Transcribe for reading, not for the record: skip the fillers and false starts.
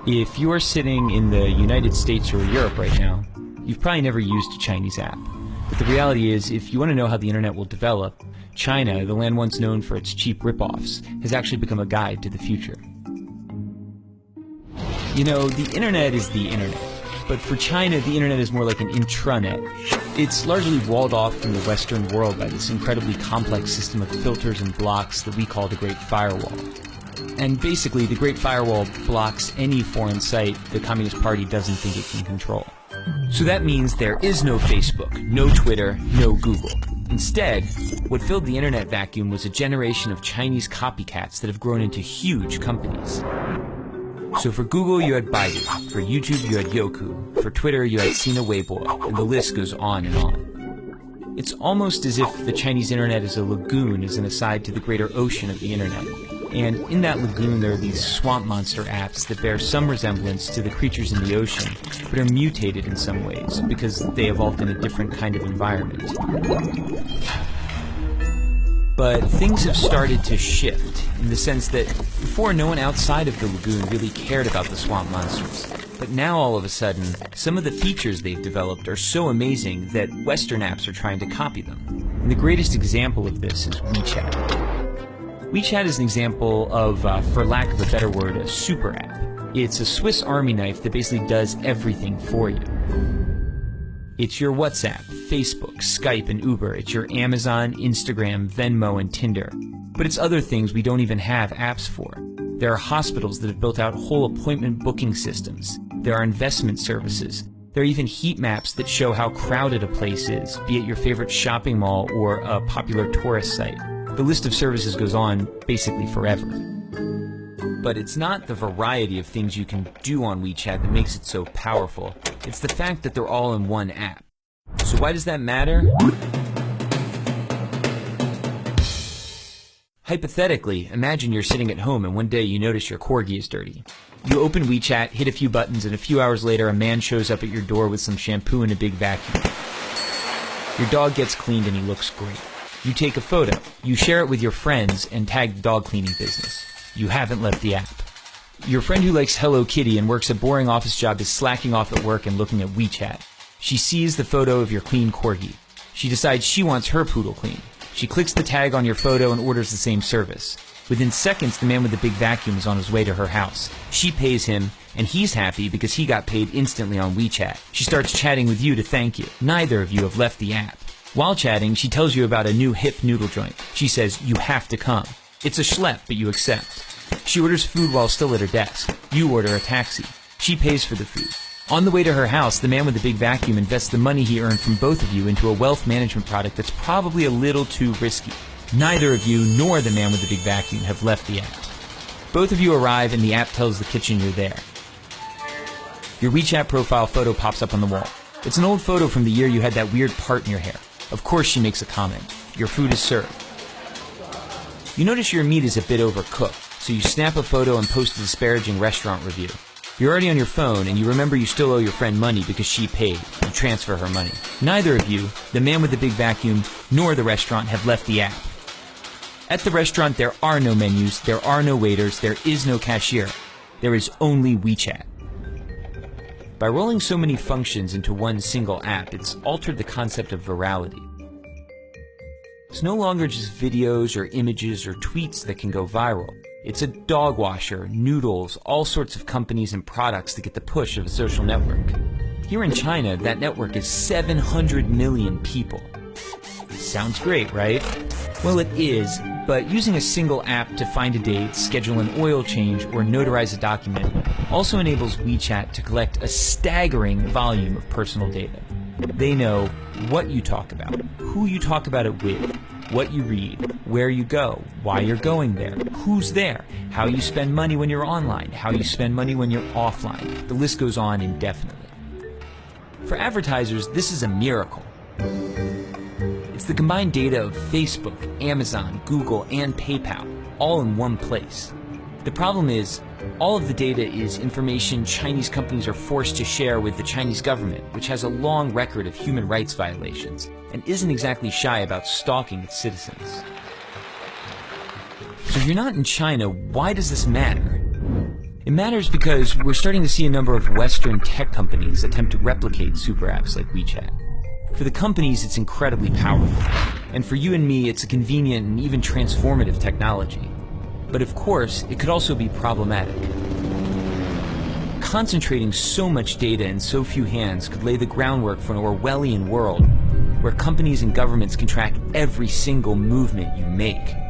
If you are sitting in the United States or Europe right now, you've probably never used a Chinese app. But the reality is, if you want to know how the internet will develop, China, the land once known for its cheap rip-offs, has actually become a guide to the future. You know, the internet is the internet. But for China, the internet is more like an intranet. It's largely walled off from the Western world by this incredibly complex system of filters and blocks that we call the Great Firewall. And basically, the Great Firewall blocks any foreign site the Communist Party doesn't think it can control. So that means there is no Facebook, no Twitter, no Google. Instead, what filled the internet vacuum was a generation of Chinese copycats that have grown into huge companies. So for Google, you had Baidu. For YouTube, you had Youku. For Twitter, you had Sina Weibo. And the list goes on and on. It's almost as if the Chinese internet is a lagoon as an aside to the greater ocean of the internet. And in that lagoon, there are these swamp monster apps that bear some resemblance to the creatures in the ocean, but are mutated in some ways because they evolved in a different kind of environment. But things have started to shift in the sense that before, no one outside of the lagoon really cared about the swamp monsters. But now, all of a sudden, some of the features they've developed are so amazing that Western apps are trying to copy them. And the greatest example of this is WeChat. WeChat is an example of, for lack of a better word, a super app. It's a Swiss Army knife that basically does everything for you. It's your WhatsApp, Facebook, Skype, and Uber. It's your Amazon, Instagram, Venmo, and Tinder. But it's other things we don't even have apps for. There are hospitals that have built out whole appointment booking systems. There are investment services. There are even heat maps that show how crowded a place is, be it your favorite shopping mall or a popular tourist site. The list of services goes on basically forever. But it's not the variety of things you can do on WeChat that makes it so powerful. It's the fact that they're all in one app. So why does that matter? Hypothetically, imagine you're sitting at home and one day you notice your corgi is dirty. You open WeChat, hit a few buttons, and a few hours later a man shows up at your door with some shampoo and a big vacuum. Your dog gets cleaned and he looks great. You take a photo, you share it with your friends, and tag the dog cleaning business. You haven't left the app. Your friend who likes Hello Kitty and works a boring office job is slacking off at work and looking at WeChat. She sees the photo of your clean corgi. She decides she wants her poodle clean. She clicks the tag on your photo and orders the same service. Within seconds, the man with the big vacuum is on his way to her house. She pays him, and he's happy because he got paid instantly on WeChat. She starts chatting with you to thank you. Neither of you have left the app. While chatting, she tells you about a new hip noodle joint. She says, you have to come. It's a schlep, but you accept. She orders food while still at her desk. You order a taxi. She pays for the food. On the way to her house, the man with the big vacuum invests the money he earned from both of you into a wealth management product that's probably a little too risky. Neither of you nor the man with the big vacuum have left the app. Both of you arrive and the app tells the kitchen you're there. Your WeChat profile photo pops up on the wall. It's an old photo from the year you had that weird part in your hair. Of course she makes a comment. Your food is served. You notice your meat is a bit overcooked, so you snap a photo and post a disparaging restaurant review. You're already on your phone, and you remember you still owe your friend money because she paid. You transfer her money. Neither of you, the man with the big vacuum, nor the restaurant, have left the app. At the restaurant, there are no menus, there are no waiters, there is no cashier. There is only WeChat. By rolling so many functions into one single app, it's altered the concept of virality. It's no longer just videos or images or tweets that can go viral. It's a dog washer, noodles, all sorts of companies and products that get the push of a social network. Here in China, that network is 700 million people. Sounds great, right? Well, it is, but using a single app to find a date, schedule an oil change, or notarize a document also enables WeChat to collect a staggering volume of personal data. They know what you talk about, who you talk about it with, what you read, where you go, why you're going there, who's there, how you spend money when you're online, how you spend money when you're offline. The list goes on indefinitely. For advertisers, this is a miracle. It's the combined data of Facebook, Amazon, Google, and PayPal, all in one place. The problem is, all of the data is information Chinese companies are forced to share with the Chinese government, which has a long record of human rights violations, and isn't exactly shy about stalking its citizens. So if you're not in China, why does this matter? It matters because we're starting to see a number of Western tech companies attempt to replicate super apps like WeChat. For the companies, it's incredibly powerful. And for you and me, it's a convenient and even transformative technology. But of course, it could also be problematic. Concentrating so much data in so few hands could lay the groundwork for an Orwellian world where companies and governments can track every single movement you make.